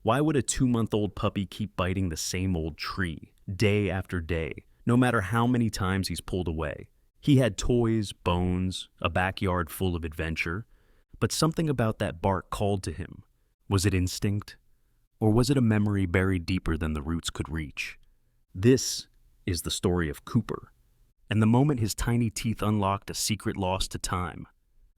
Why would a 2-month-old puppy keep biting the same old tree, day after day, no matter how many times he's pulled away? He had toys, bones, a backyard full of adventure, but something about that bark called to him. Was it instinct? Or was it a memory buried deeper than the roots could reach? This is the story of Cooper, and the moment his tiny teeth unlocked a secret lost to time.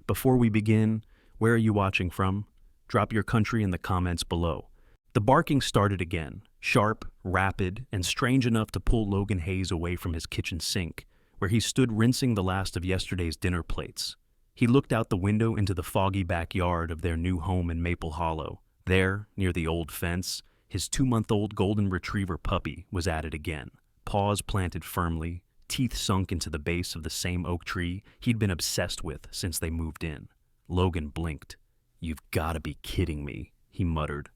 Before we begin, where are you watching from? Drop your country in the comments below. The barking started again, sharp, rapid, and strange enough to pull Logan Hayes away from his kitchen sink, where he stood rinsing the last of yesterday's dinner plates. He looked out the window into the foggy backyard of their new home in Maple Hollow. There, near the old fence, his 2-month-old golden retriever puppy was at it again, paws planted firmly, teeth sunk into the base of the same oak tree he'd been obsessed with since they moved in. Logan blinked. "You've got to be kidding me," he muttered.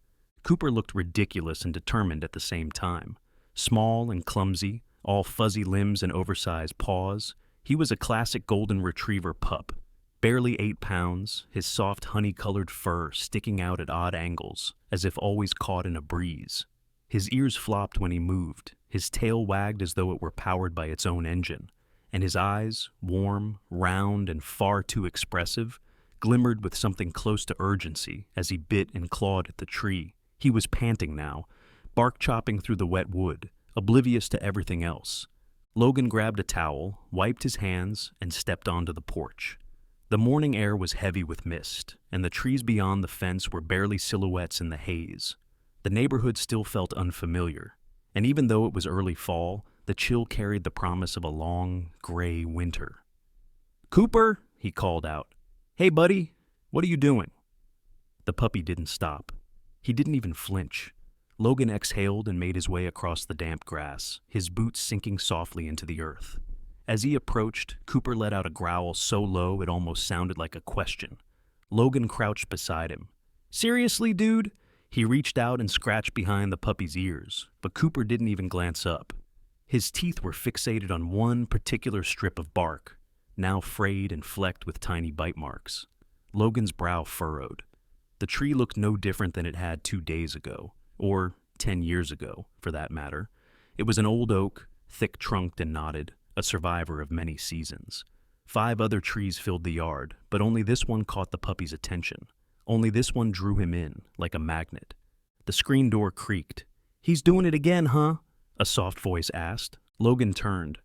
Cooper looked ridiculous and determined at the same time. Small and clumsy, all fuzzy limbs and oversized paws, he was a classic golden retriever pup. Barely 8 pounds, his soft honey-colored fur sticking out at odd angles, as if always caught in a breeze. His ears flopped when he moved, his tail wagged as though it were powered by its own engine, and his eyes, warm, round, and far too expressive, glimmered with something close to urgency as he bit and clawed at the tree. He was panting now, bark chopping through the wet wood, oblivious to everything else. Logan grabbed a towel, wiped his hands, and stepped onto the porch. The morning air was heavy with mist, and the trees beyond the fence were barely silhouettes in the haze. The neighborhood still felt unfamiliar, and even though it was early fall, the chill carried the promise of a long, gray winter. "Cooper," he called out. "Hey, buddy, what are you doing?" The puppy didn't stop. He didn't even flinch. Logan exhaled and made his way across the damp grass, his boots sinking softly into the earth. As he approached, Cooper let out a growl so low it almost sounded like a question. Logan crouched beside him. "Seriously, dude?" He reached out and scratched behind the puppy's ears, but Cooper didn't even glance up. His teeth were fixated on one particular strip of bark, now frayed and flecked with tiny bite marks. Logan's brow furrowed. The tree looked no different than it had 2 days ago, or 10 years ago, for that matter. It was an old oak, thick-trunked and knotted, a survivor of many seasons. 5 other trees filled the yard, but only this one caught the puppy's attention. Only this one drew him in, like a magnet. The screen door creaked. "He's doing it again, huh?" a soft voice asked. Logan turned.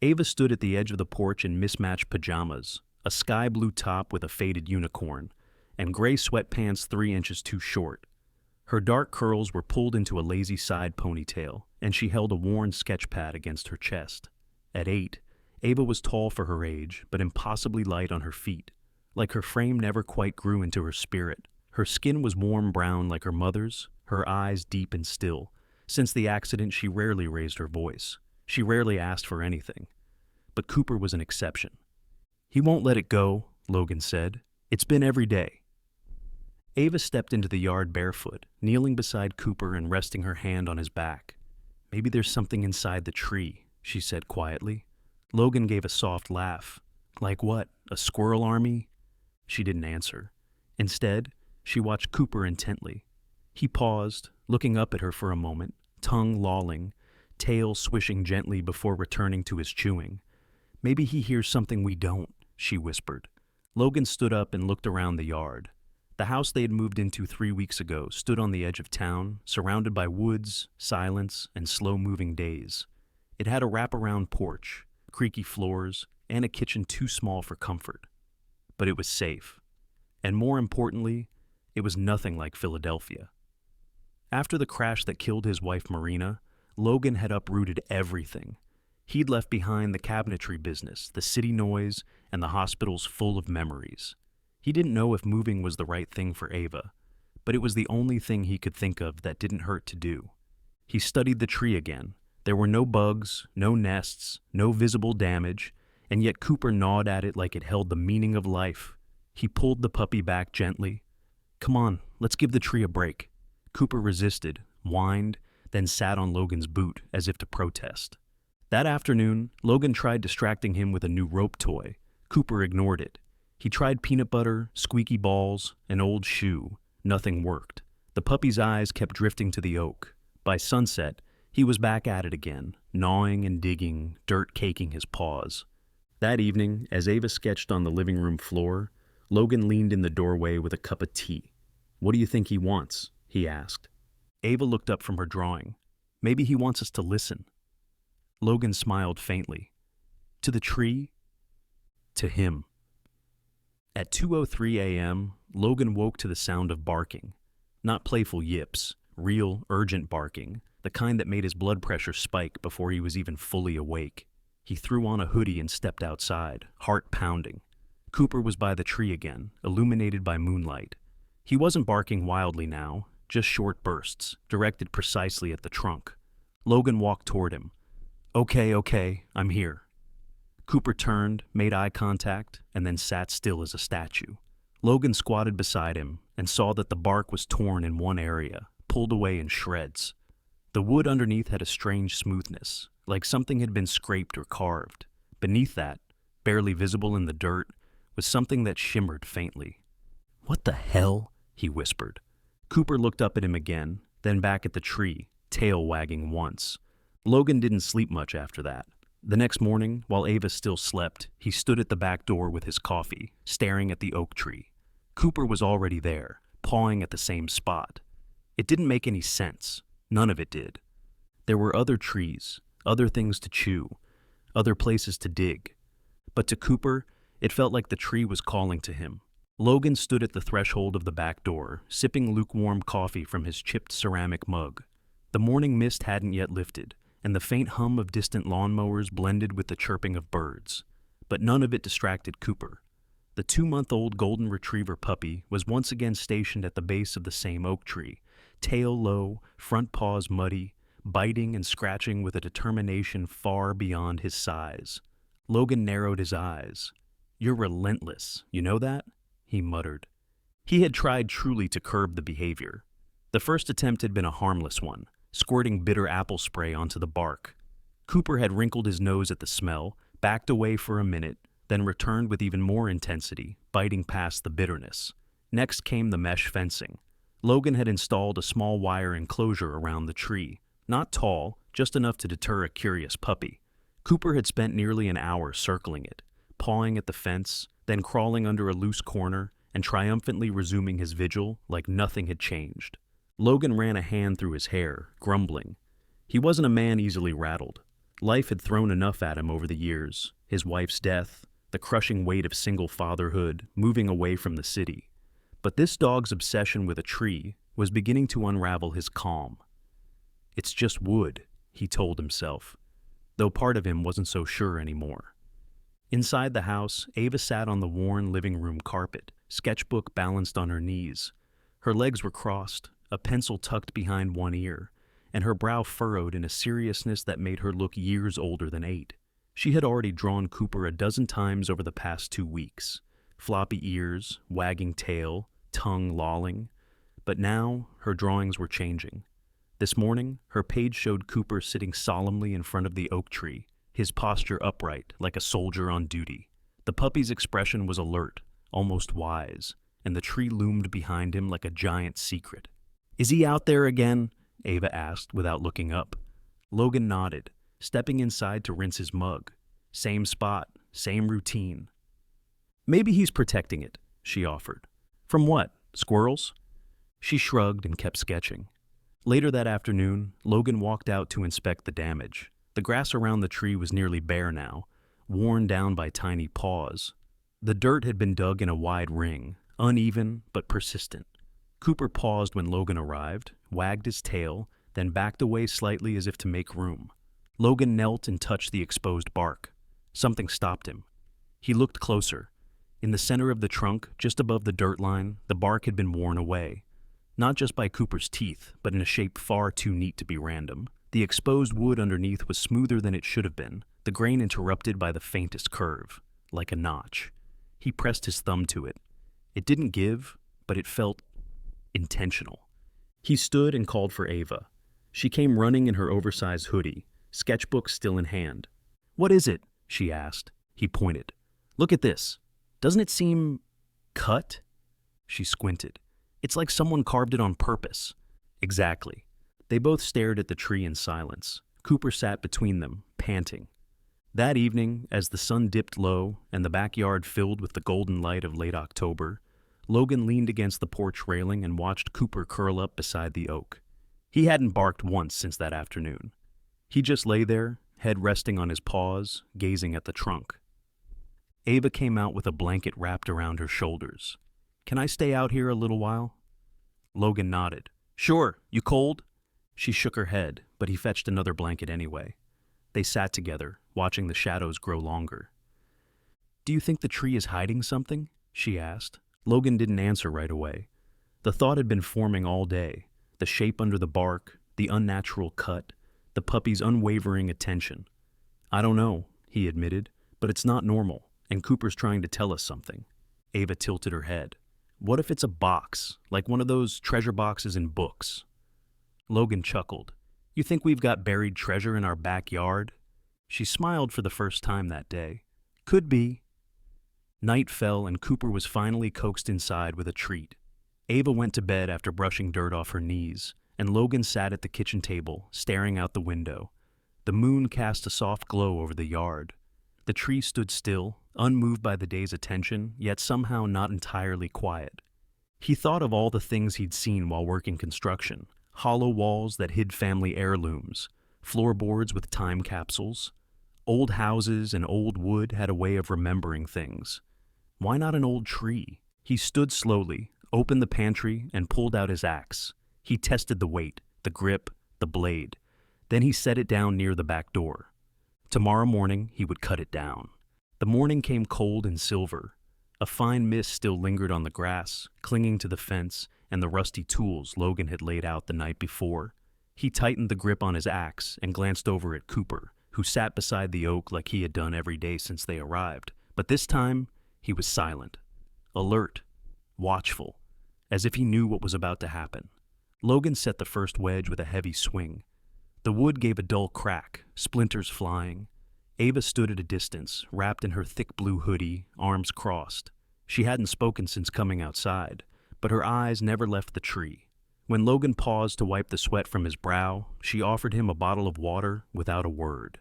Ava stood at the edge of the porch in mismatched pajamas, a sky blue top with a faded unicorn, and gray sweatpants 3 inches too short. Her dark curls were pulled into a lazy side ponytail, and she held a worn sketch pad against her chest. At 8, Ava was tall for her age, but impossibly light on her feet. Like her frame never quite grew into her spirit. Her skin was warm brown like her mother's, her eyes deep and still. Since the accident, she rarely raised her voice. She rarely asked for anything. But Cooper was an exception. "He won't let it go," Logan said. "It's been every day." Ava stepped into the yard barefoot, kneeling beside Cooper and resting her hand on his back. "Maybe there's something inside the tree," she said quietly. Logan gave a soft laugh. "Like what? A squirrel army?" She didn't answer. Instead, she watched Cooper intently. He paused, looking up at her for a moment, tongue lolling, tail swishing gently before returning to his chewing. "Maybe he hears something we don't," she whispered. Logan stood up and looked around the yard. The house they had moved into 3 weeks ago stood on the edge of town, surrounded by woods, silence, and slow-moving days. It had a wraparound porch, creaky floors, and a kitchen too small for comfort. But it was safe. And more importantly, it was nothing like Philadelphia. After the crash that killed his wife Marina, Logan had uprooted everything. He'd left behind the cabinetry business, the city noise, and the hospitals full of memories. He didn't know if moving was the right thing for Ava, but it was the only thing he could think of that didn't hurt to do. He studied the tree again. There were no bugs, no nests, no visible damage, and yet Cooper gnawed at it like it held the meaning of life. He pulled the puppy back gently. "Come on, let's give the tree a break." Cooper resisted, whined, then sat on Logan's boot as if to protest. That afternoon, Logan tried distracting him with a new rope toy. Cooper ignored it. He tried peanut butter, squeaky balls, an old shoe. Nothing worked. The puppy's eyes kept drifting to the oak. By sunset, he was back at it again, gnawing and digging, dirt caking his paws. That evening, as Ava sketched on the living room floor, Logan leaned in the doorway with a cup of tea. "What do you think he wants?" he asked. Ava looked up from her drawing. "Maybe he wants us to listen." Logan smiled faintly. "To the tree?" "To him." At 2:03 a.m., Logan woke to the sound of barking. Not playful yips, real, urgent barking, the kind that made his blood pressure spike before he was even fully awake. He threw on a hoodie and stepped outside, heart pounding. Cooper was by the tree again, illuminated by moonlight. He wasn't barking wildly now, just short bursts, directed precisely at the trunk. Logan walked toward him. Okay, I'm here." Cooper turned, made eye contact, and then sat still as a statue. Logan squatted beside him and saw that the bark was torn in one area, pulled away in shreds. The wood underneath had a strange smoothness, like something had been scraped or carved. Beneath that, barely visible in the dirt, was something that shimmered faintly. "What the hell?" he whispered. Cooper looked up at him again, then back at the tree, tail wagging once. Logan didn't sleep much after that. The next morning, while Ava still slept, he stood at the back door with his coffee, staring at the oak tree. Cooper was already there, pawing at the same spot. It didn't make any sense. None of it did. There were other trees, other things to chew, other places to dig. But to Cooper, it felt like the tree was calling to him. Logan stood at the threshold of the back door, sipping lukewarm coffee from his chipped ceramic mug. The morning mist hadn't yet lifted, and the faint hum of distant lawnmowers blended with the chirping of birds. But none of it distracted Cooper. The 2-month-old golden retriever puppy was once again stationed at the base of the same oak tree, tail low, front paws muddy, biting and scratching with a determination far beyond his size. Logan narrowed his eyes. "You're relentless, you know that?" he muttered. He had tried truly to curb the behavior. The first attempt had been a harmless one, squirting bitter apple spray onto the bark. Cooper had wrinkled his nose at the smell, backed away for a minute, then returned with even more intensity, biting past the bitterness. Next came the mesh fencing. Logan had installed a small wire enclosure around the tree, not tall, just enough to deter a curious puppy. Cooper had spent nearly an hour circling it, pawing at the fence, then crawling under a loose corner and triumphantly resuming his vigil like nothing had changed. Logan ran a hand through his hair, grumbling. He wasn't a man easily rattled. Life had thrown enough at him over the years, his wife's death, the crushing weight of single fatherhood, moving away from the city. But this dog's obsession with a tree was beginning to unravel his calm. "It's just wood," he told himself, though part of him wasn't so sure anymore. Inside the house, Ava sat on the worn living room carpet, sketchbook balanced on her knees. Her legs were crossed, a pencil tucked behind one ear, and her brow furrowed in a seriousness that made her look years older than 8. She had already drawn Cooper a dozen times over the past 2 weeks. Floppy ears, wagging tail, tongue lolling. But now, her drawings were changing. This morning, her page showed Cooper sitting solemnly in front of the oak tree, his posture upright like a soldier on duty. The puppy's expression was alert, almost wise, and the tree loomed behind him like a giant secret. "Is he out there again?" Ava asked without looking up. Logan nodded, stepping inside to rinse his mug. Same spot, same routine. "Maybe he's protecting it," she offered. "From what? Squirrels?" She shrugged and kept sketching. Later that afternoon, Logan walked out to inspect the damage. The grass around the tree was nearly bare now, worn down by tiny paws. The dirt had been dug in a wide ring, uneven but persistent. Cooper paused when Logan arrived, wagged his tail, then backed away slightly as if to make room. Logan knelt and touched the exposed bark. Something stopped him. He looked closer. In the center of the trunk, just above the dirt line, the bark had been worn away. Not just by Cooper's teeth, but in a shape far too neat to be random. The exposed wood underneath was smoother than it should have been, the grain interrupted by the faintest curve, like a notch. He pressed his thumb to it. It didn't give, but it felt intentional. He stood and called for Ava. She came running in her oversized hoodie, sketchbook still in hand. "What is it?" she asked. He pointed. "Look at this. Doesn't it seem cut?" She squinted. It's like someone carved it on purpose. Exactly. They both stared at the tree in silence. Cooper sat between them, panting. That evening, as the sun dipped low and the backyard filled with the golden light of late October, Logan leaned against the porch railing and watched Cooper curl up beside the oak. He hadn't barked once since that afternoon. He just lay there, head resting on his paws, gazing at the trunk. Ava came out with a blanket wrapped around her shoulders. "Can I stay out here a little while?" Logan nodded. "Sure, you cold?" She shook her head, but he fetched another blanket anyway. They sat together, watching the shadows grow longer. "Do you think the tree is hiding something?" she asked. Logan didn't answer right away. The thought had been forming all day. The shape under the bark, the unnatural cut, the puppy's unwavering attention. "I don't know," he admitted, "but it's not normal, and Cooper's trying to tell us something." Ava tilted her head. "What if it's a box, like one of those treasure boxes in books?" Logan chuckled. "You think we've got buried treasure in our backyard?" She smiled for the first time that day. "Could be." Night fell and Cooper was finally coaxed inside with a treat. Ava went to bed after brushing dirt off her knees, and Logan sat at the kitchen table, staring out the window. The moon cast a soft glow over the yard. The tree stood still, unmoved by the day's attention, yet somehow not entirely quiet. He thought of all the things he'd seen while working construction: hollow walls that hid family heirlooms, floorboards with time capsules. Old houses and old wood had a way of remembering things. Why not an old tree? He stood slowly, opened the pantry, and pulled out his axe. He tested the weight, the grip, the blade. Then he set it down near the back door. Tomorrow morning, he would cut it down. The morning came cold and silver. A fine mist still lingered on the grass, clinging to the fence and the rusty tools Logan had laid out the night before. He tightened the grip on his axe and glanced over at Cooper, who sat beside the oak like he had done every day since they arrived. But this time, he was silent, alert, watchful, as if he knew what was about to happen. Logan set the first wedge with a heavy swing. The wood gave a dull crack, splinters flying. Ava stood at a distance, wrapped in her thick blue hoodie, arms crossed. She hadn't spoken since coming outside, but her eyes never left the tree. When Logan paused to wipe the sweat from his brow, she offered him a bottle of water without a word.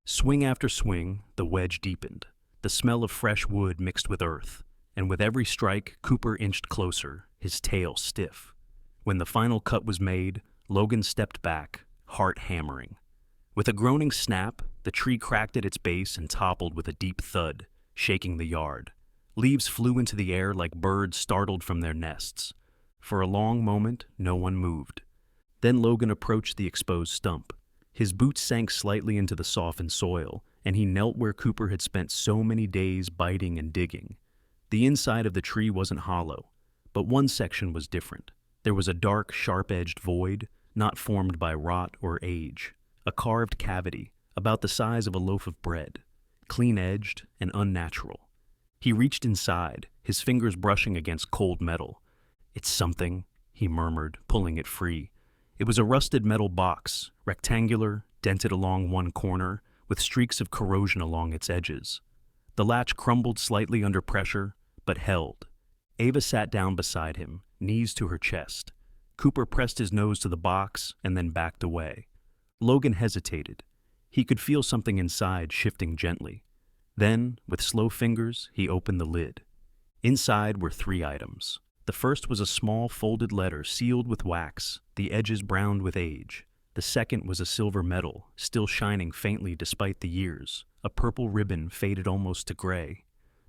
Swing after swing, the wedge deepened. The smell of fresh wood mixed with earth, and with every strike, Cooper inched closer, his tail stiff. When the final cut was made, Logan stepped back, heart hammering. With a groaning snap, the tree cracked at its base and toppled with a deep thud, shaking the yard. Leaves flew into the air like birds startled from their nests. For a long moment, no one moved. Then Logan approached the exposed stump. His boots sank slightly into the softened soil, and he knelt where Cooper had spent so many days biting and digging. The inside of the tree wasn't hollow, but one section was different. There was a dark, sharp-edged void, not formed by rot or age. A carved cavity, about the size of a loaf of bread, clean-edged and unnatural. He reached inside, his fingers brushing against cold metal. "It's something," he murmured, pulling it free. It was a rusted metal box, rectangular, dented along one corner, with streaks of corrosion along its edges. The latch crumbled slightly under pressure, but held. Ava sat down beside him, knees to her chest. Cooper pressed his nose to the box and then backed away. Logan hesitated. He could feel something inside shifting gently. Then, with slow fingers, he opened the lid. Inside were 3 items. The first was a small folded letter sealed with wax, the edges browned with age. The second was a silver medal, still shining faintly despite the years, a purple ribbon faded almost to gray.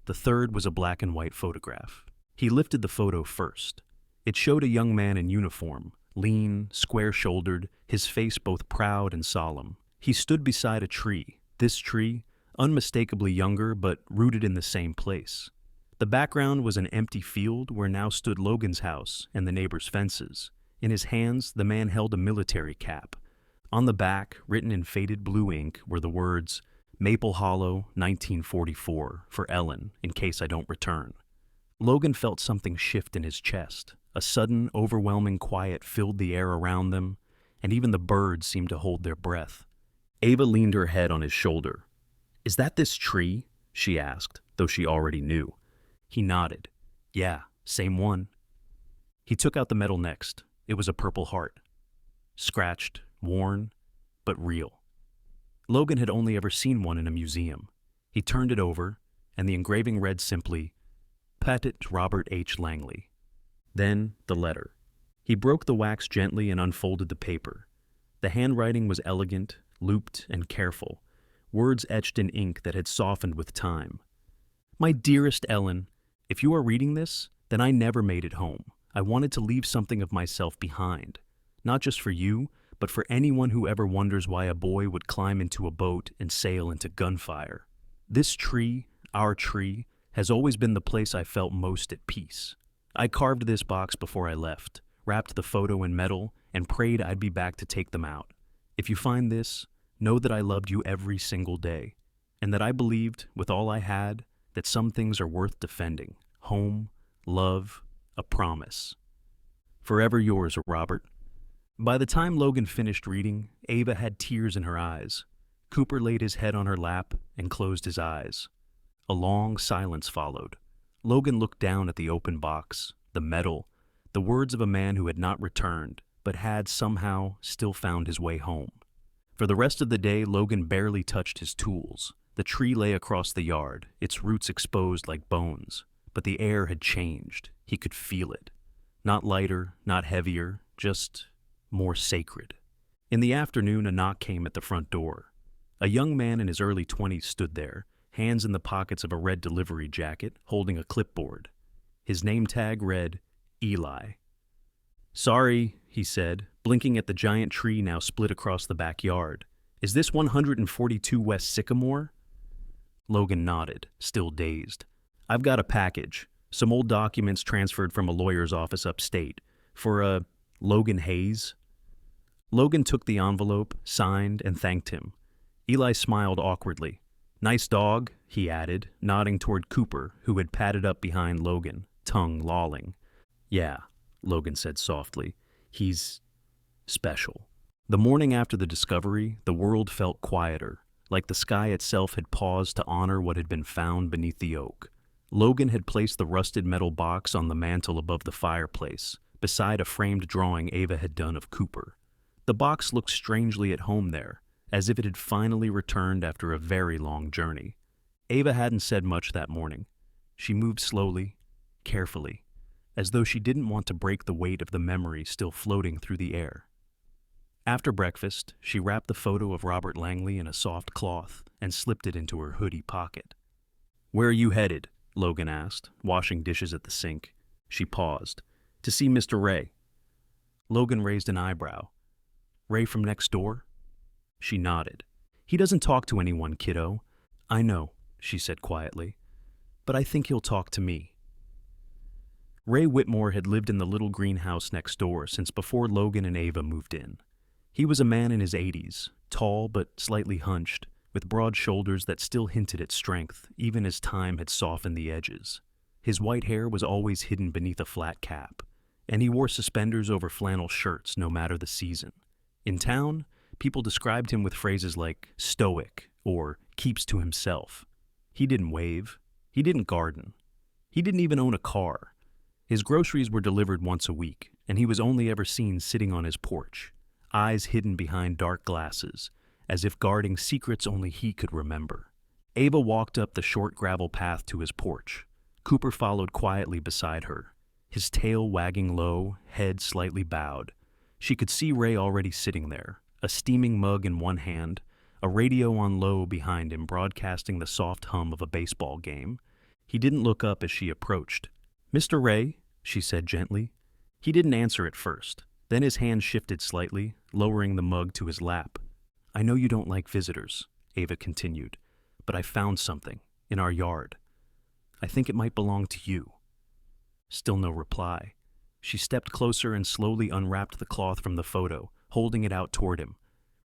The third was a black and white photograph. He lifted the photo first. It showed a young man in uniform, lean, square-shouldered, his face both proud and solemn. He stood beside a tree, this tree, unmistakably younger but rooted in the same place. The background was an empty field where now stood Logan's house and the neighbors' fences. In his hands, the man held a military cap. On the back, written in faded blue ink, were the words, "Maple Hollow, 1944, for Ellen, in case I don't return." Logan felt something shift in his chest. A sudden, overwhelming quiet filled the air around them, and even the birds seemed to hold their breath. Ava leaned her head on his shoulder. "Is that this tree?" she asked, though she already knew. He nodded. "Yeah, same one." He took out the medal next. It was a Purple Heart. Scratched, worn, but real. Logan had only ever seen one in a museum. He turned it over, and the engraving read simply, Patet Robert H. Langley. Then the letter. He broke the wax gently and unfolded the paper. The handwriting was elegant, looped, and careful, words etched in ink that had softened with time. My dearest Ellen, if you are reading this, then I never made it home. I wanted to leave something of myself behind, not just for you, but for anyone who ever wonders why a boy would climb into a boat and sail into gunfire. This tree, our tree, has always been the place I felt most at peace. I carved this box before I left, wrapped the photo in metal, and prayed I'd be back to take them out. If you find this, know that I loved you every single day, and that I believed, with all I had, that some things are worth defending. Home, love, a promise. Forever yours, Robert. By the time Logan finished reading, Ava had tears in her eyes. Cooper laid his head on her lap and closed his eyes. A long silence followed. Logan looked down at the open box, the medal, the words of a man who had not returned, but had somehow still found his way home. For the rest of the day, Logan barely touched his tools. The tree lay across the yard, its roots exposed like bones, but the air had changed. He could feel it. Not lighter, not heavier, just more sacred. In the afternoon, a knock came at the front door. A young man in his early 20s stood there, hands in the pockets of a red delivery jacket, holding a clipboard. His name tag read, Eli. Sorry, he said, blinking at the giant tree now split across the backyard. Is this 142 West Sycamore? Logan nodded, still dazed. I've got a package, some old documents transferred from a lawyer's office upstate, for Logan Hayes. Logan took the envelope, signed, and thanked him. Eli smiled awkwardly. Nice dog, he added, nodding toward Cooper, who had padded up behind Logan, tongue lolling. Yeah, Logan said softly. He's special. The morning after the discovery, the world felt quieter, like the sky itself had paused to honor what had been found beneath the oak. Logan had placed the rusted metal box on the mantel above the fireplace, beside a framed drawing Ava had done of Cooper. The box looked strangely at home there, as if it had finally returned after a very long journey. Ava hadn't said much that morning. She moved slowly, carefully, as though she didn't want to break the weight of the memory still floating through the air. After breakfast, she wrapped the photo of Robert Langley in a soft cloth and slipped it into her hoodie pocket. Where are you headed? Logan asked, washing dishes at the sink. She paused. To see Mr. Ray. Logan raised an eyebrow. Ray from next door? She nodded. He doesn't talk to anyone, kiddo. I know, she said quietly, but I think he'll talk to me. Ray Whitmore had lived in the little greenhouse next door since before Logan and Ava moved in. He was a man in his 80s, tall but slightly hunched, with broad shoulders that still hinted at strength, even as time had softened the edges. His white hair was always hidden beneath a flat cap, and he wore suspenders over flannel shirts no matter the season. In town, people described him with phrases like stoic or keeps to himself. He didn't wave. He didn't garden. He didn't even own a car. His groceries were delivered once a week, and he was only ever seen sitting on his porch, eyes hidden behind dark glasses, as if guarding secrets only he could remember. Ava walked up the short gravel path to his porch. Cooper followed quietly beside her, his tail wagging low, head slightly bowed. She could see Ray already sitting there, a steaming mug in one hand, a radio on low behind him broadcasting the soft hum of a baseball game. He didn't look up as she approached. Mr. Ray, she said gently. He didn't answer at first. Then his hand shifted slightly, lowering the mug to his lap. I know you don't like visitors, Ava continued, but I found something in our yard. I think it might belong to you. Still no reply. She stepped closer and slowly unwrapped the cloth from the photo, holding it out toward him.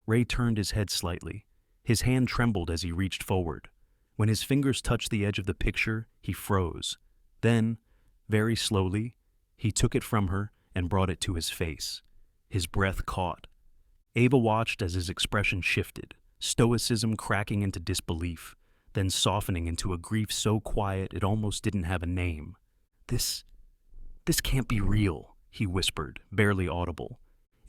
Ray turned his head slightly. His hand trembled as he reached forward. When his fingers touched the edge of the picture, he froze. Then, very slowly, he took it from her and brought it to his face. His breath caught. Ava watched as his expression shifted, stoicism cracking into disbelief, then softening into a grief so quiet it almost didn't have a name. This can't be real, he whispered, barely audible.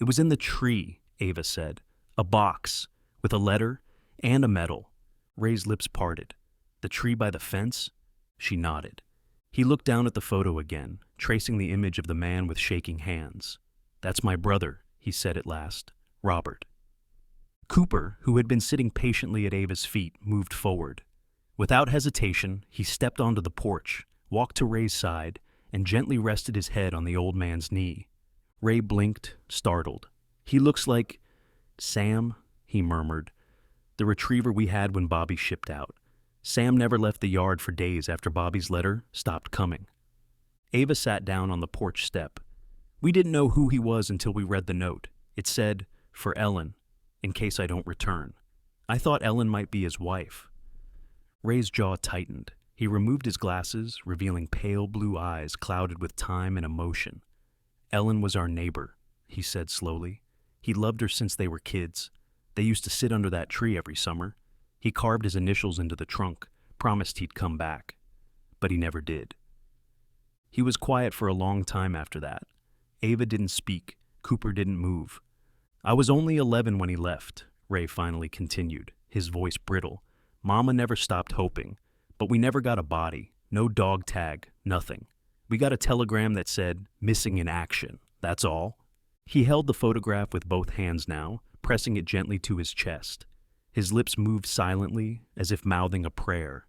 It was in the tree, Ava said. A box, with a letter and a medal. Ray's lips parted. The tree by the fence? She nodded. He looked down at the photo again, tracing the image of the man with shaking hands. That's my brother, he said at last. Robert. Cooper, who had been sitting patiently at Ava's feet, moved forward. Without hesitation, he stepped onto the porch, walked to Ray's side, and gently rested his head on the old man's knee. Ray blinked, startled. He looks like Sam, he murmured. The retriever we had when Bobby shipped out. Sam never left the yard for days after Bobby's letter stopped coming. Ava sat down on the porch step. We didn't know who he was until we read the note. It said, for Ellen, in case I don't return. I thought Ellen might be his wife. Ray's jaw tightened. He removed his glasses, revealing pale blue eyes clouded with time and emotion. Ellen was our neighbor, he said slowly. He loved her since they were kids. They used to sit under that tree every summer. He carved his initials into the trunk, promised he'd come back. But he never did. He was quiet for a long time after that. Ava didn't speak. Cooper didn't move. I was only 11 when he left, Ray finally continued, his voice brittle. Mama never stopped hoping, but we never got a body, no dog tag, nothing. We got a telegram that said, missing in action, that's all. He held the photograph with both hands now, pressing it gently to his chest. His lips moved silently, as if mouthing a prayer.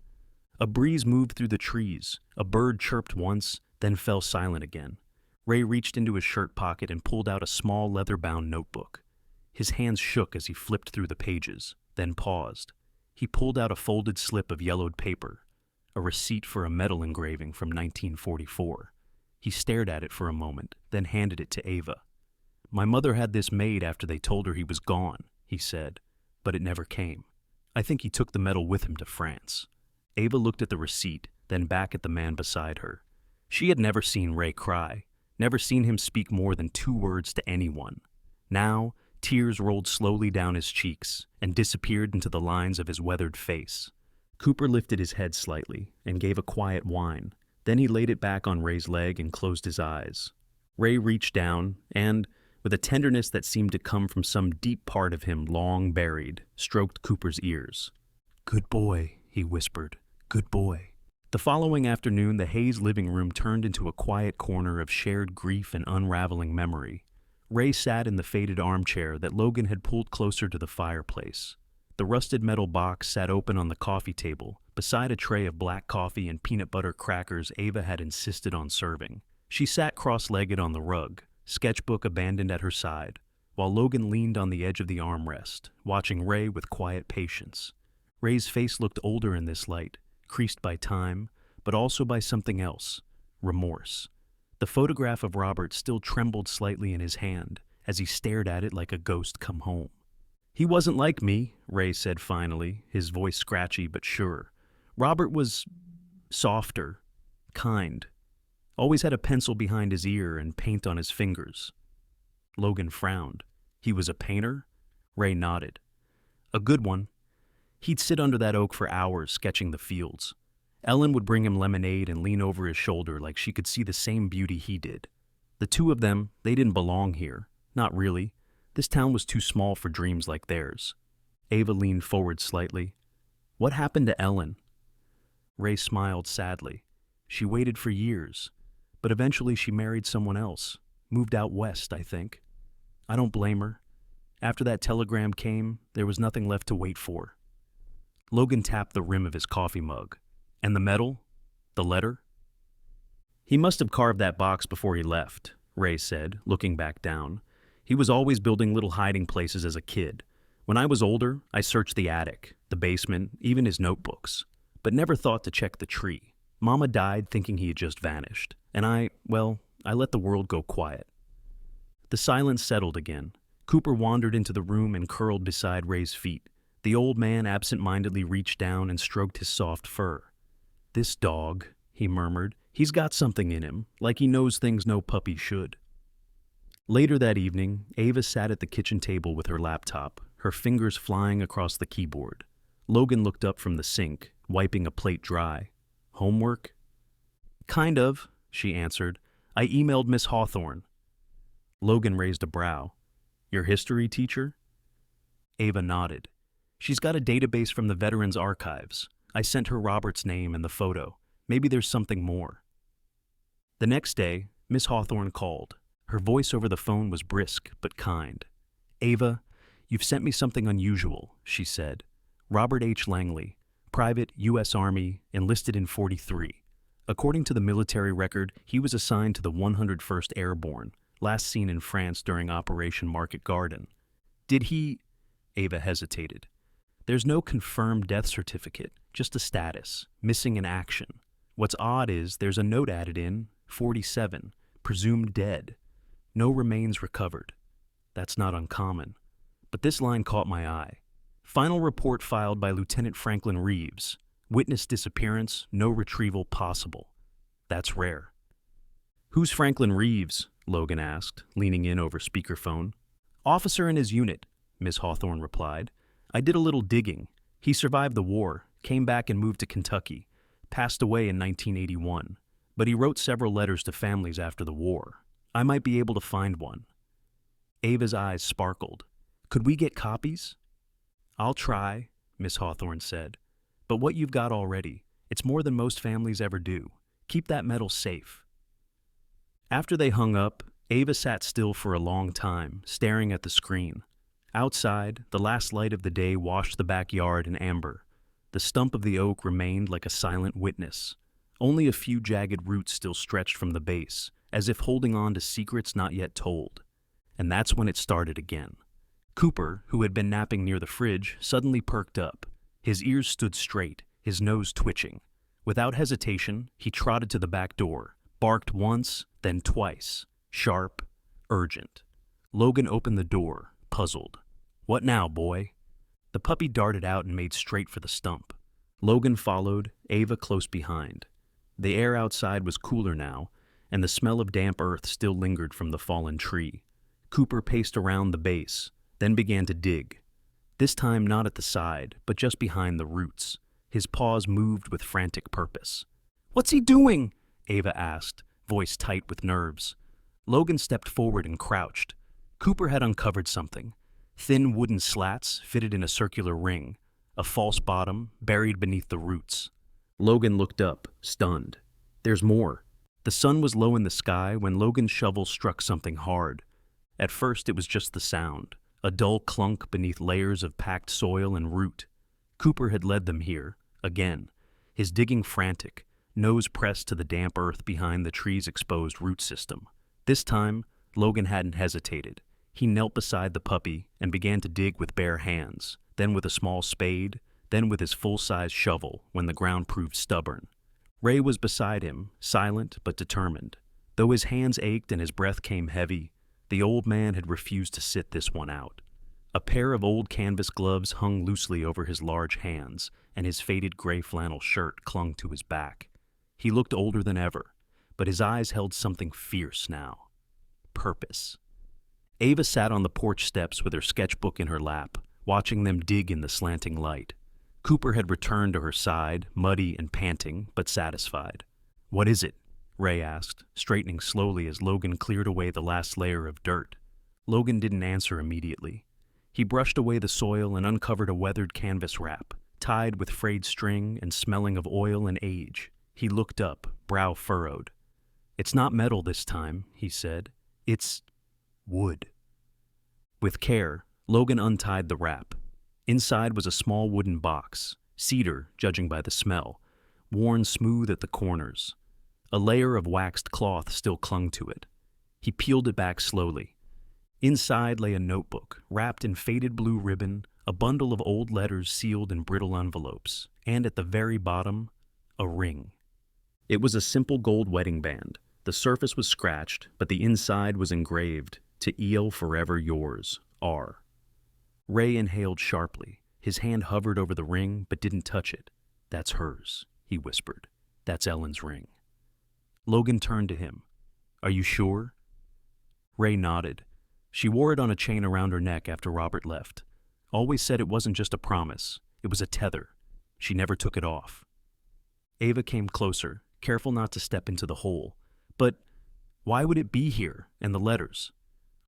A breeze moved through the trees. A bird chirped once, then fell silent again. Ray reached into his shirt pocket and pulled out a small leather-bound notebook. His hands shook as he flipped through the pages, then paused. He pulled out a folded slip of yellowed paper, a receipt for a metal engraving from 1944. He stared at it for a moment, then handed it to Ava. My mother had this made after they told her he was gone, he said, but it never came. I think he took the medal with him to France. Ava looked at the receipt, then back at the man beside her. She had never seen Ray cry, never seen him speak more than 2 words to anyone. Now, tears rolled slowly down his cheeks and disappeared into the lines of his weathered face. Cooper lifted his head slightly and gave a quiet whine. Then he laid it back on Ray's leg and closed his eyes. Ray reached down and, with a tenderness that seemed to come from some deep part of him long buried, stroked Cooper's ears. Good boy, he whispered. Good boy. The following afternoon, the Hayes living room turned into a quiet corner of shared grief and unraveling memory. Ray sat in the faded armchair that Logan had pulled closer to the fireplace. The rusted metal box sat open on the coffee table, beside a tray of black coffee and peanut butter crackers Ava had insisted on serving. She sat cross-legged on the rug, sketchbook abandoned at her side, while Logan leaned on the edge of the armrest, watching Ray with quiet patience. Ray's face looked older in this light, creased by time, but also by something else, remorse. The photograph of Robert still trembled slightly in his hand as he stared at it like a ghost come home. He wasn't like me, Ray said finally, his voice scratchy but sure. Robert was softer, kind. Always had a pencil behind his ear and paint on his fingers. Logan frowned. He was a painter? Ray nodded. A good one. He'd sit under that oak for hours sketching the fields. Ellen would bring him lemonade and lean over his shoulder like she could see the same beauty he did. The two of them, they didn't belong here. Not really. This town was too small for dreams like theirs. Ava leaned forward slightly. What happened to Ellen? Ray smiled sadly. She waited for years, but eventually she married someone else. Moved out west, I think. I don't blame her. After that telegram came, there was nothing left to wait for. Logan tapped the rim of his coffee mug. And the medal? The letter? He must have carved that box before he left, Ray said, looking back down. He was always building little hiding places as a kid. When I was older, I searched the attic, the basement, even his notebooks, but never thought to check the tree. Mama died thinking he had just vanished, and I let the world go quiet. The silence settled again. Cooper wandered into the room and curled beside Ray's feet. The old man absent-mindedly reached down and stroked his soft fur. This dog, he murmured, he's got something in him, like he knows things no puppy should. Later that evening, Ava sat at the kitchen table with her laptop, her fingers flying across the keyboard. Logan looked up from the sink, wiping a plate dry. Homework? Kind of, she answered. I emailed Miss Hawthorne. Logan raised a brow. Your history teacher? Ava nodded. She's got a database from the Veterans Archives. I sent her Robert's name and the photo. Maybe there's something more. The next day, Miss Hawthorne called. Her voice over the phone was brisk but kind. Ava, you've sent me something unusual, she said. Robert H. Langley, Private, U.S. Army, enlisted in '43. According to the military record, he was assigned to the 101st Airborne, last seen in France during Operation Market Garden. Did he... Ava hesitated. There's no confirmed death certificate, just a status, missing in action. What's odd is there's a note added in, 47, presumed dead. No remains recovered. That's not uncommon. But this line caught my eye. Final report filed by Lieutenant Franklin Reeves. Witness disappearance, no retrieval possible. That's rare. Who's Franklin Reeves? Logan asked, leaning in over speakerphone. Officer in his unit, Miss Hawthorne replied. I did a little digging. He survived the war, came back and moved to Kentucky, passed away in 1981, but he wrote several letters to families after the war. I might be able to find one. Ava's eyes sparkled. Could we get copies? I'll try, Miss Hawthorne said. But what you've got already, it's more than most families ever do. Keep that metal safe. After they hung up, Ava sat still for a long time, staring at the screen. Outside, the last light of the day washed the backyard in amber. The stump of the oak remained like a silent witness. Only a few jagged roots still stretched from the base, as if holding on to secrets not yet told. And that's when it started again. Cooper, who had been napping near the fridge, suddenly perked up. His ears stood straight, his nose twitching. Without hesitation, he trotted to the back door, barked once, then twice, sharp, urgent. Logan opened the door, puzzled. What now, boy? The puppy darted out and made straight for the stump. Logan followed, Ava close behind. The air outside was cooler now, and the smell of damp earth still lingered from the fallen tree. Cooper paced around the base, then began to dig. This time not at the side, but just behind the roots. His paws moved with frantic purpose. What's he doing? Ava asked, voice tight with nerves. Logan stepped forward and crouched. Cooper had uncovered something. Thin wooden slats fitted in a circular ring, a false bottom buried beneath the roots. Logan looked up, stunned. There's more. The sun was low in the sky when Logan's shovel struck something hard. At first it was just the sound, a dull clunk beneath layers of packed soil and root. Cooper had led them here, again, his digging frantic, nose pressed to the damp earth behind the tree's exposed root system. This time, Logan hadn't hesitated. He knelt beside the puppy and began to dig with bare hands, then with a small spade, then with his full-size shovel when the ground proved stubborn. Ray was beside him, silent but determined. Though his hands ached and his breath came heavy, the old man had refused to sit this one out. A pair of old canvas gloves hung loosely over his large hands, and his faded gray flannel shirt clung to his back. He looked older than ever, but his eyes held something fierce now. Purpose. Ava sat on the porch steps with her sketchbook in her lap, watching them dig in the slanting light. Cooper had returned to her side, muddy and panting, but satisfied. What is it? Ray asked, straightening slowly as Logan cleared away the last layer of dirt. Logan didn't answer immediately. He brushed away the soil and uncovered a weathered canvas wrap, tied with frayed string and smelling of oil and age. He looked up, brow furrowed. It's not metal this time, he said. It's wood. With care, Logan untied the wrap. Inside was a small wooden box, cedar, judging by the smell, worn smooth at the corners. A layer of waxed cloth still clung to it. He peeled it back slowly. Inside lay a notebook, wrapped in faded blue ribbon, a bundle of old letters sealed in brittle envelopes, and at the very bottom, a ring. It was a simple gold wedding band. The surface was scratched, but the inside was engraved, "To Eel forever yours, R." Ray inhaled sharply. His hand hovered over the ring, but didn't touch it. That's hers, he whispered. That's Ellen's ring. Logan turned to him. Are you sure? Ray nodded. She wore it on a chain around her neck after Robert left. Always said it wasn't just a promise. It was a tether. She never took it off. Ava came closer, careful not to step into the hole. But why would it be here, and the letters?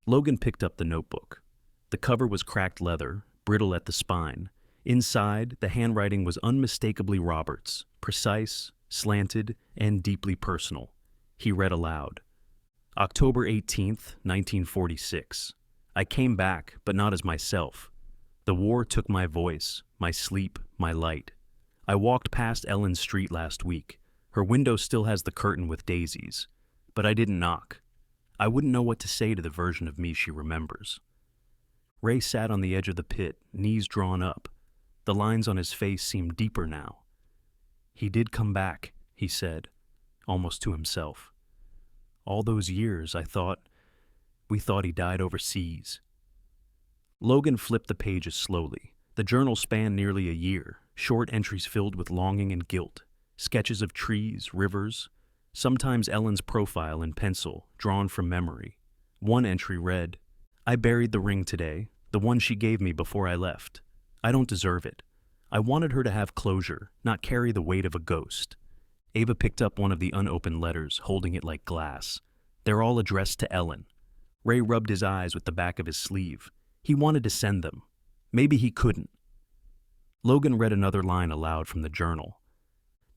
Logan picked up the notebook. The cover was cracked leather, brittle at the spine. Inside, the handwriting was unmistakably Robert's, precise, slanted, and deeply personal. He read aloud. October 18th, 1946. I came back, but not as myself. The war took my voice, my sleep, my light. I walked past Ellen Street last week. Her window still has the curtain with daisies. But I didn't knock. I wouldn't know what to say to the version of me she remembers. Ray sat on the edge of the pit, knees drawn up. The lines on his face seemed deeper now. He did come back, he said, almost to himself. All those years, we thought he died overseas. Logan flipped the pages slowly. The journal spanned nearly a year, short entries filled with longing and guilt, sketches of trees, rivers, sometimes Ellen's profile in pencil, drawn from memory. One entry read, I buried the ring today, the one she gave me before I left. I don't deserve it. I wanted her to have closure, not carry the weight of a ghost. Ava picked up one of the unopened letters, holding it like glass. They're all addressed to Ellen. Ray rubbed his eyes with the back of his sleeve. He wanted to send them. Maybe he couldn't. Logan read another line aloud from the journal.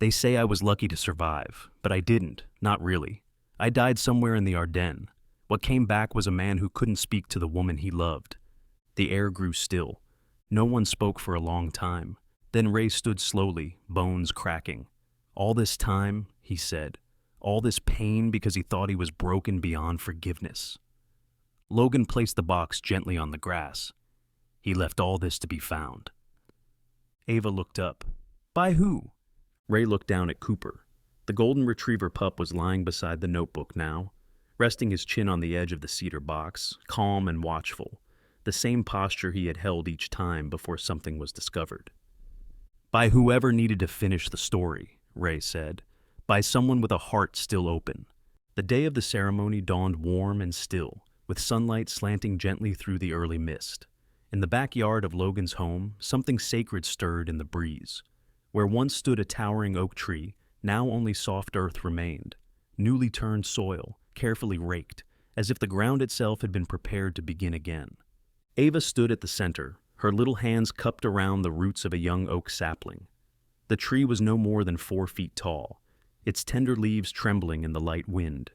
They say I was lucky to survive, but I didn't, not really. I died somewhere in the Ardennes. What came back was a man who couldn't speak to the woman he loved. The air grew still. No one spoke for a long time. Then Ray stood slowly, bones cracking. All this time, he said, all this pain because he thought he was broken beyond forgiveness. Logan placed the box gently on the grass. He left all this to be found. Ava looked up. By who? Ray looked down at Cooper. The golden retriever pup was lying beside the notebook now, resting his chin on the edge of the cedar box, calm and watchful, the same posture he had held each time before something was discovered. By whoever needed to finish the story, Ray said, by someone with a heart still open. The day of the ceremony dawned warm and still, with sunlight slanting gently through the early mist. In the backyard of Logan's home, something sacred stirred in the breeze. Where once stood a towering oak tree, now only soft earth remained, newly turned soil, carefully raked, as if the ground itself had been prepared to begin again. Ava stood at the center, her little hands cupped around the roots of a young oak sapling. The tree was no more than 4 feet tall, its tender leaves trembling in the light wind.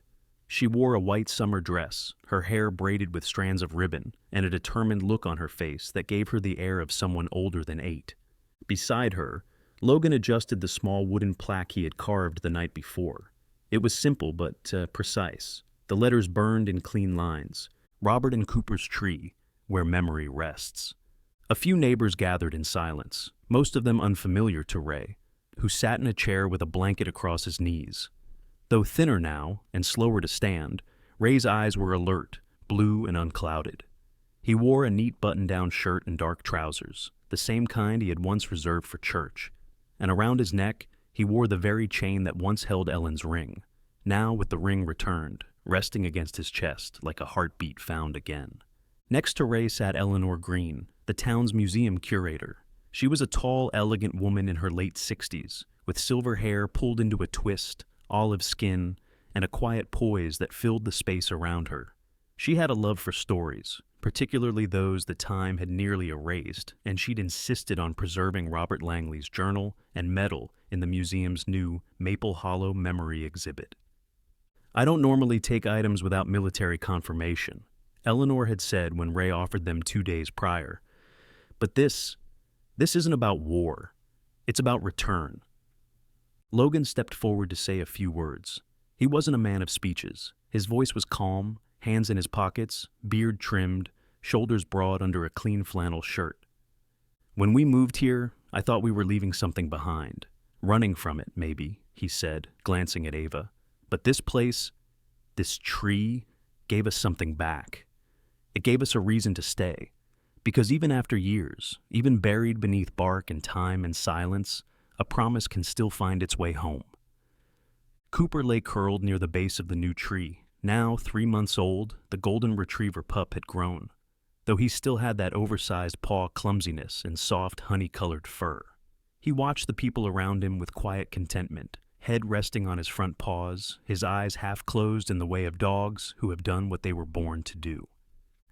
She wore a white summer dress, her hair braided with strands of ribbon, and a determined look on her face that gave her the air of someone older than 8. Beside her, Logan adjusted the small wooden plaque he had carved the night before. It was simple but precise. The letters burned in clean lines. Robert and Cooper's tree, where memory rests. A few neighbors gathered in silence, most of them unfamiliar to Ray, who sat in a chair with a blanket across his knees. Though thinner now and slower to stand, Ray's eyes were alert, blue and unclouded. He wore a neat button-down shirt and dark trousers, the same kind he had once reserved for church, and around his neck he wore the very chain that once held Ellen's ring, now with the ring returned, resting against his chest like a heartbeat found again. Next to Ray sat Eleanor Green, the town's museum curator. She was a tall, elegant woman in her late 60s, with silver hair pulled into a twist, olive skin, and a quiet poise that filled the space around her. She had a love for stories, particularly those that time had nearly erased, and she'd insisted on preserving Robert Langley's journal and medal in the museum's new Maple Hollow Memory exhibit. I don't normally take items without military confirmation, Eleanor had said when Ray offered them 2 days prior. But this isn't about war. It's about return. Logan stepped forward to say a few words. He wasn't a man of speeches. His voice was calm, hands in his pockets, beard trimmed, shoulders broad under a clean flannel shirt. When we moved here, I thought we were leaving something behind. Running from it, maybe, he said, glancing at Ava. But this place, this tree, gave us something back. It gave us a reason to stay. Because even after years, even buried beneath bark and time and silence, a promise can still find its way home. Cooper lay curled near the base of the new tree. Now, 3 months old, the golden retriever pup had grown, though he still had that oversized paw clumsiness and soft, honey-colored fur. He watched the people around him with quiet contentment, head resting on his front paws, his eyes half closed in the way of dogs who have done what they were born to do.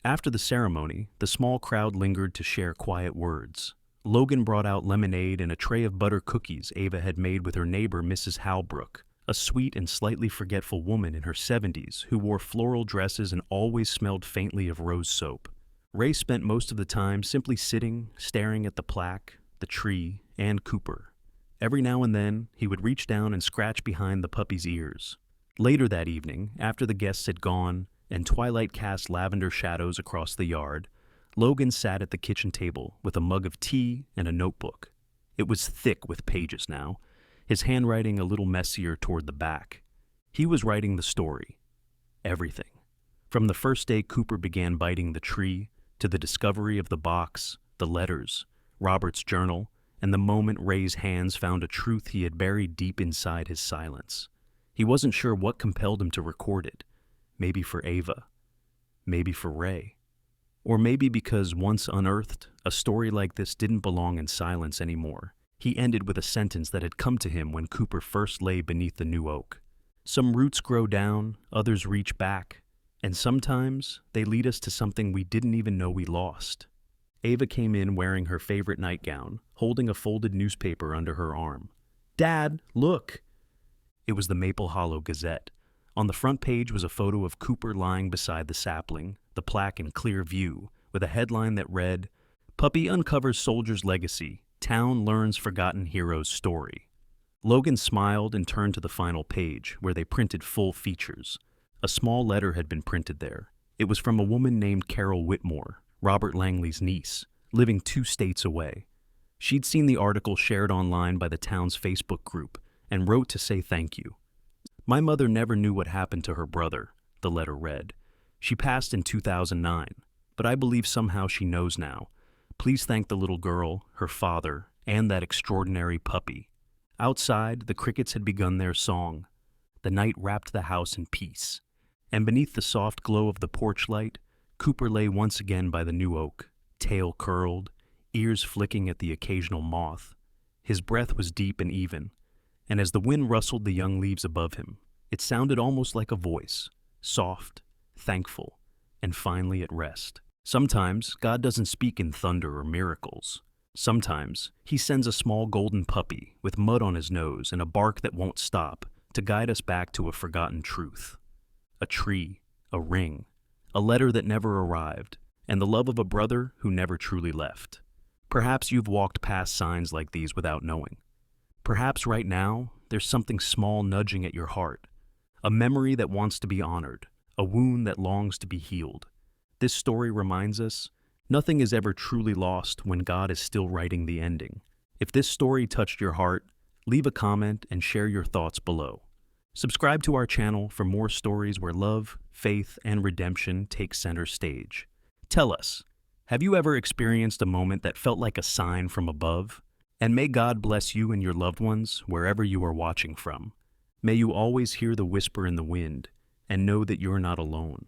After the ceremony, the small crowd lingered to share quiet words. Logan brought out lemonade and a tray of butter cookies Ava had made with her neighbor, Mrs. Halbrook, a sweet and slightly forgetful woman in her 70s who wore floral dresses and always smelled faintly of rose soap. Ray spent most of the time simply sitting, staring at the plaque, the tree, and Cooper. Every now and then, he would reach down and scratch behind the puppy's ears. Later that evening, after the guests had gone and twilight cast lavender shadows across the yard, Logan sat at the kitchen table with a mug of tea and a notebook. It was thick with pages now, his handwriting a little messier toward the back. He was writing the story. Everything. From the first day Cooper began biting the tree, to the discovery of the box, the letters, Robert's journal, and the moment Ray's hands found a truth he had buried deep inside his silence. He wasn't sure what compelled him to record it. Maybe for Ava. Maybe for Ray. Or maybe because once unearthed, a story like this didn't belong in silence anymore. He ended with a sentence that had come to him when Cooper first lay beneath the new oak. Some roots grow down, others reach back, and sometimes they lead us to something we didn't even know we lost. Ava came in wearing her favorite nightgown, holding a folded newspaper under her arm. "Dad, look!" It was the Maple Hollow Gazette. On the front page was a photo of Cooper lying beside the sapling, the plaque in clear view, with a headline that read, "Puppy uncovers soldier's legacy. Town learns forgotten hero's story." Logan smiled and turned to the final page, where they printed full features. A small letter had been printed there. It was from a woman named Carol Whitmore, Robert Langley's niece, living 2 states away. She'd seen the article shared online by the town's Facebook group and wrote to say thank you. "My mother never knew what happened to her brother," the letter read. "She passed in 2009, but I believe somehow she knows now. Please thank the little girl, her father, and that extraordinary puppy." Outside, the crickets had begun their song. The night wrapped the house in peace. And beneath the soft glow of the porch light, Cooper lay once again by the new oak, tail curled, ears flicking at the occasional moth. His breath was deep and even, and as the wind rustled the young leaves above him, it sounded almost like a voice, soft, thankful, and finally at rest. Sometimes God doesn't speak in thunder or miracles. Sometimes he sends a small golden puppy with mud on his nose and a bark that won't stop to guide us back to a forgotten truth. A tree, a ring, a letter that never arrived, and the love of a brother who never truly left. Perhaps you've walked past signs like these without knowing. Perhaps right now, there's something small nudging at your heart, a memory that wants to be honored, a wound that longs to be healed. This story reminds us, nothing is ever truly lost when God is still writing the ending. If this story touched your heart, leave a comment and share your thoughts below. Subscribe to our channel for more stories where love, faith, and redemption take center stage. Tell us, have you ever experienced a moment that felt like a sign from above? And may God bless you and your loved ones wherever you are watching from. May you always hear the whisper in the wind and know that you're not alone.